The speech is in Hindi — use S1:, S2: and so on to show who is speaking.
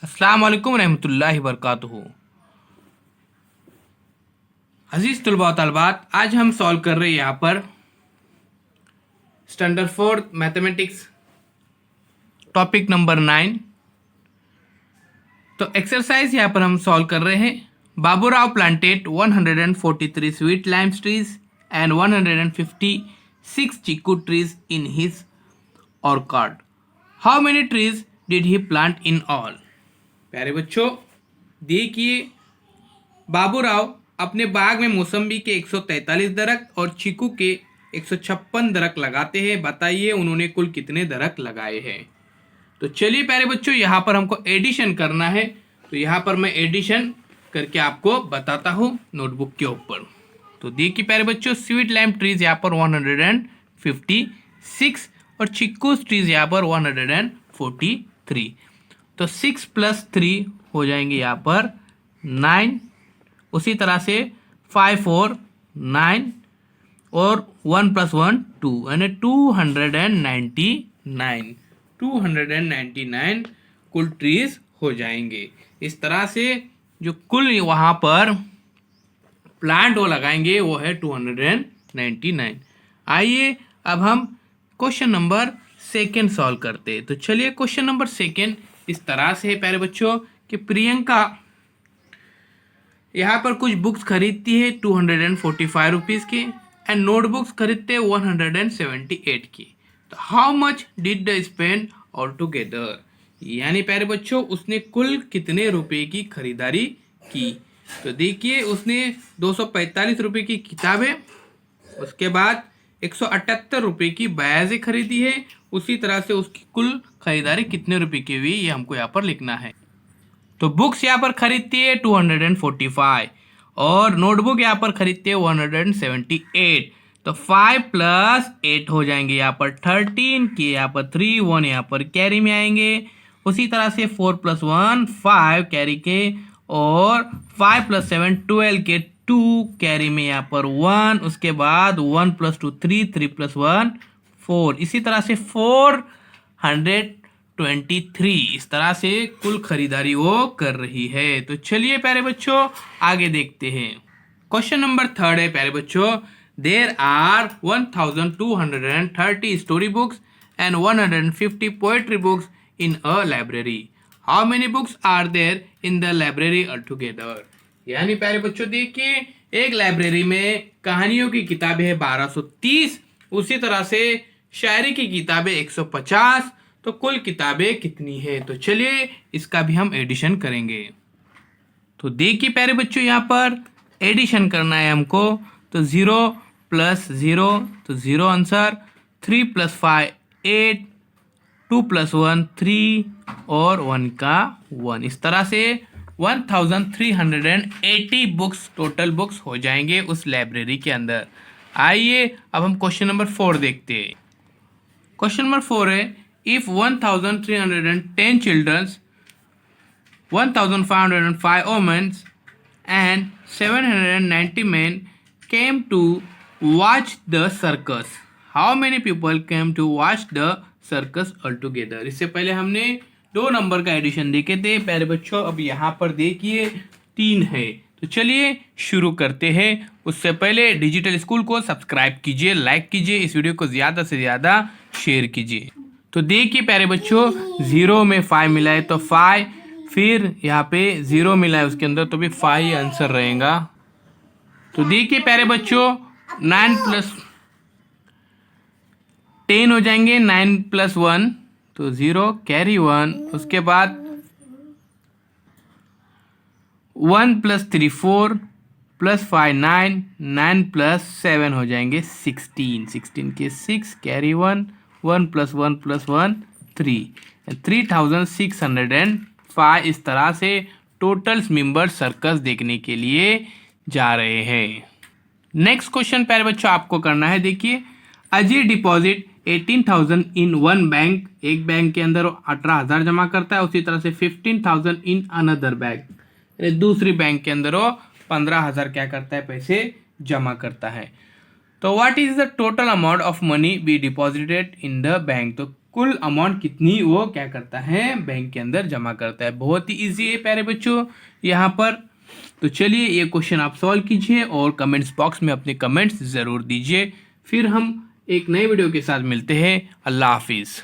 S1: अस्सलाम वालेकुम रहमतुल्लाहि वबरकातुहू। अजीज तलबा व तलबात, आज हम सॉल्व कर रहे हैं यहाँ पर स्टैंडर्ड 4 मैथमेटिक्स टॉपिक नंबर 9। तो एक्सरसाइज यहाँ पर हम सॉल्व कर रहे हैं। Baburao planted 143 sweet lime trees and 156 chikoo trees in his orchard. How many trees did he plant in all? प्यारे बच्चों, देखिए, बाबूराव अपने बाग में मौसम्बी के 143 दरख्त और चीकू के 156 दरख्त लगाते हैं। बताइए उन्होंने कुल कितने दरख्त लगाए हैं। तो चलिए प्यारे बच्चों, यहाँ पर हमको एडिशन करना है। तो यहाँ पर मैं एडिशन करके आपको बताता हूँ नोटबुक के ऊपर। तो देखिए प्यारे बच्चों, स्वीट लाइम ट्रीज यहाँ पर 156 और चीकू ट्रीज यहाँ पर 143। तो 6 + 3 हो जाएंगे यहाँ पर 9। उसी तरह से 5 4 9 और 1 + 1 2 यानी 299 कुल ट्रीज हो जाएंगे। इस तरह से जो कुल वहाँ पर प्लांट वो लगाएंगे वो है 299। आइए अब हम क्वेश्चन नंबर 2 सॉल्व करते हैं। तो चलिए, क्वेश्चन नंबर 2 इस तरह से है प्यारे बच्चों कि प्रियंका यहाँ पर कुछ बुक्स खरीदती है 245 रुपीज़ की एंड नोटबुक्स खरीदते हैं 178 की। तो how much did the spend all together? यानी प्यारे बच्चों, उसने कुल कितने रुपए की खरीदारी की? तो देखिए, उसने 245 रुपए की किताबें, उसके बाद 178 रुपए की बयाजें खरीदी है। उसी तरह से उसकी कुल खरीदारी कितने रुपए की हुई, ये हमको यहाँ पर लिखना है। तो बुक्स यहाँ पर खरीदती है 245 और नोटबुक यहाँ पर खरीदते हैं 178। तो 5 + 8 हो जाएंगे यहाँ पर 13 के, यहाँ पर 3 1 यहाँ पर कैरी में आएंगे। उसी तरह से 4 + 1 5 कैरी के और 5 + 7 12 के 2 कैरी में यहाँ पर 1। उसके बाद 1 + 2 3 3 + 1 4। इसी तरह से 423। इस तरह से कुल खरीदारी वो कर रही है। तो चलिए प्यारे बच्चों, आगे देखते हैं। क्वेश्चन नंबर 3 है प्यारे बच्चों, there are 1230 story books and 150 poetry books in a library. How many books are there in the library all together? यानी प्यारे बच्चों, देखिए, एक लाइब्रेरी में कहानियों की किताबें है 1230, उसी तरह से शायरी की किताबें 150। तो कुल किताबें कितनी है? तो चलिए इसका भी हम एडिशन करेंगे। तो देखिए प्यारे बच्चों, यहाँ पर एडिशन करना है हमको। तो 0 + 0 तो 0 आंसर, 3 + 5 8, 2 + 1 3 और 1 का 1। इस तरह से 1380 बुक्स टोटल बुक्स हो जाएंगे उस लाइब्रेरी के अंदर। आइए अब हम क्वेश्चन नंबर 4 देखते हैं। क्वेश्चन नंबर 4 है, if 1310 children's, 1505 women and 790 men came to watch the circus, how many people came to watch the circus altogether? इससे पहले हमने 2 नंबर का एडिशन देखे थे प्यारे बच्चों। अब यहाँ पर देखिए 3 है। तो चलिए शुरू करते हैं। उससे पहले डिजिटल स्कूल को सब्सक्राइब कीजिए, लाइक कीजिए, इस वीडियो को ज़्यादा से ज़्यादा शेयर कीजिए। तो देखिए प्यारे बच्चों, 0 में 5 मिला है तो 5, फिर यहाँ पे 0 मिला है उसके अंदर तो भी 5 ही आंसर रहेगा। तो देखिए प्यारे बच्चों, 9 + 10 हो जाएंगे, 9 + 1 तो 0 कैरी 1। उसके बाद 1 + 3 4 + 5 9, 9 + 7 हो जाएंगे 16, 16 के 6 कैरी 1, 1 + 1 + 1 3, 3605। इस तरह से टोटल मेंबर सर्कस देखने के लिए जा रहे हैं। नेक्स्ट क्वेश्चन प्यारे बच्चों आपको करना है। देखिए, Ajay deposit 18,000 in one bank, एक बैंक के अंदर 18,000 जमा करता है। उसी तरह से 15,000 इन अनदर बैंक, दूसरी बैंक के अंदर वो 15,000 क्या करता है, पैसे जमा करता है। तो what is the total amount of money be deposited in the bank? तो कुल अमाउंट कितनी वो क्या करता है, बैंक के अंदर जमा करता है। बहुत ही इजी है प्यारे बच्चों यहाँ पर। तो चलिए ये क्वेश्चन आप सॉल्व कीजिए और कमेंट्स बॉक्स में अपने कमेंट्स ज़रूर दीजिए। फिर हम एक नए वीडियो के साथ मिलते हैं। अल्लाह हाफिज़।